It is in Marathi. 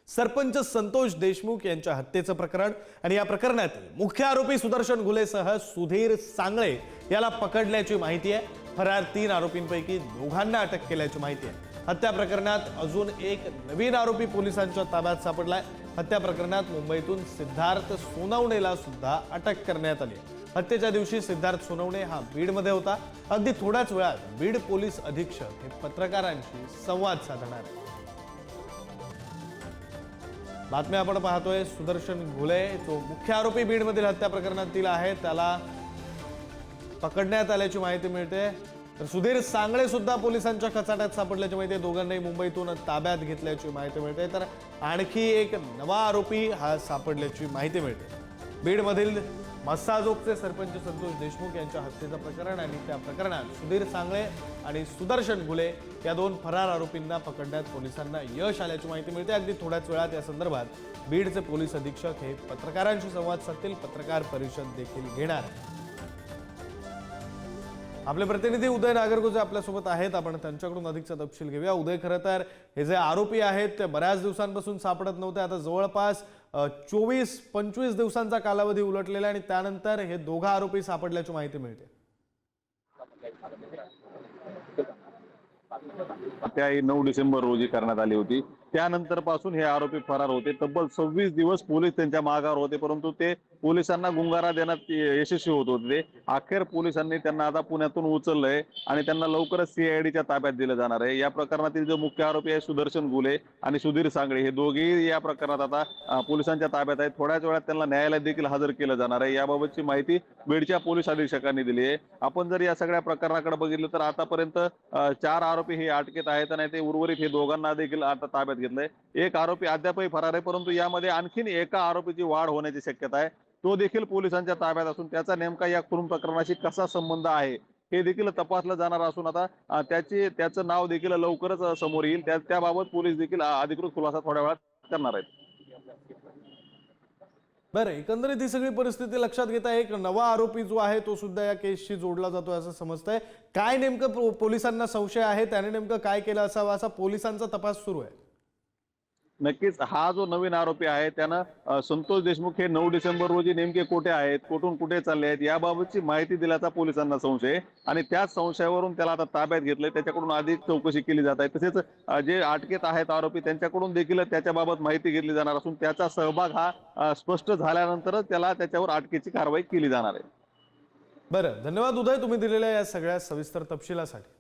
सरपंच संतोष देशमुख यांच्या हत्येचं प्रकरण आणि या प्रकरणातील मुख्य आरोपी सुदर्शन घुलेसह सुधीर सांगळे याला पकडल्याची माहिती आहे। फरार 3 आरोपींपैकी दोघांना अटक केल्याची माहिती आहे। हत्या प्रकरणात अजून एक नवीन आरोपी पोलिसांच्या ताब्यात सापडलाय। हत्या प्रकरणात मुंबईतून सिद्धार्थ सोनवणेला सुद्धा अटक करण्यात आली आहे। हत्येच्या दिवशी सिद्धार्थ सोनवणे हा बीडमध्ये होता। अगदी थोड्याच वेळात बीड पोलीस अधीक्षक हे पत्रकारांशी संवाद साधणार आहेत। बातम्या आपण पाहतोय। सुदर्शन घुले जो मुख्य आरोपी बीडमधील हत्या प्रकरणातील आहे त्याला पकडण्यात आल्याची माहिती मिळते। तर सुधीर सांगळे सुद्धा पोलिसांच्या कचाट्यात सापडल्याची माहिती आहे। दोघांनाही मुंबईतून ताब्यात घेतल्याची माहिती मिळते। तर आणखी एक नवा आरोपी हा सापडल्याची माहिती मिळते। बीडमधील मस्साजोगचे सरपंच संतोष देशमुख यांच्या हत्येचं प्रकरण आणि त्या प्रकरणात सुधीर सांगळे आणि सुदर्शन घुले या 2 फरार आरोपींना पकडण्यात पोलिसांना यश आल्याची माहिती मिळते। अगदी थोड्याच वेळात या संदर्भात बीडचे पोलीस अधीक्षक हे पत्रकारांशी संवाद साधतील, पत्रकार परिषद देखील घेणार आहेत। आपले प्रतिनिधी उदय नागरगोजे आपल्यासोबत आहेत, आपण त्यांच्याकडून अधिकचा तपशील घेऊया। उदय, खरं तर हे जे आरोपी आहेत ते बऱ्याच दिवसांपासून सापडत नव्हते। आता जवळपास 24-25 दिवसांचा कालावधी उलटलेला आणि त्यानंतर हे दोघा आरोपी सापडल्याची माहिती मिळते। हत्या 9 डिसेंबर रोजी करण्यात आली होती। त्यानंतर पासून हे आरोपी फरार होते। तब्बल 26 दिवस पोलीस त्यांच्या मागावर होते, परंतु ते पोलिसांना गुंगारा देण्यात यशस्वी होत होते। अखेर पोलिसांनी त्यांना आता पुण्यातून उचललंय आणि त्यांना लवकरच सीआयडीच्या ताब्यात दिलं जाणार आहे। या प्रकरणातील जो मुख्य आरोपी आहे सुदर्शन घुले आणि सुधीर सांगळे हे दोघेही या प्रकरणात आता पोलिसांच्या ताब्यात आहेत। थोड्याच वेळात त्यांना न्यायालयात देखील हजर केलं जाणार आहे। याबाबतची माहिती बीडच्या पोलीस अधीक्षकांनी दिली आहे। आपण जर या सगळ्या प्रकरणाकडे बघितलं तर आतापर्यंत 4 आरोपी हे अटकेत आहेत आणि ते उर्वरित हे दोघांना देखील आता ताब्यात घेतलंय। एक आरोपी अद्यापही फरार आहे, परंतु यामध्ये आणखीन एका आरोपीची वाढ होण्याची शक्यता आहे। तो देखील पोलिसांच्या ताब्यात असून त्याचा नेमका या खून प्रकरणाशी कसा संबंध आहे हे देखील तपासलं जाणार असून आता त्याचं नाव देखील लवकरच समोर येईल। त्याबाबत पोलीस देखील अधिकृत खुलासा थोड्या वेळात करणार आहेत। बरं, एकंदरीत ही सगळी परिस्थिती लक्षात घेता एक नवा आरोपी जो आहे तो सुद्धा या केसशी जोडला जातोय असं समजतंय। काय नेमकं पोलिसांना संशय आहे, त्याने नेमकं काय केलं असावं असा पोलिसांचा तपास सुरू आहे? नक्कीच हा जो नवीन आरोपी आहे त्यानं संतोष देशमुख हे 9 डिसेंबर रोजी नेमके कुठे आहेत, कुठून कुठे चालले आहेत याबाबतची माहिती दिल्याचा पोलिसांना संशय आहे आणि त्याच संशयावरून त्याला आता ताब्यात घेतलंय। त्याच्याकडून अधिक चौकशी केली जात आहे। तसेच जे अटकेत आहेत आरोपी त्यांच्याकडून देखील त्याच्याबाबत माहिती घेतली जाणार असून त्याचा सहभाग हा स्पष्ट झाल्यानंतरच त्याच्यावर अटकेची कारवाई केली जाणार आहे। बरं, धन्यवाद उदय तुम्ही दिलेल्या या सगळ्या सविस्तर तपशिलासाठी।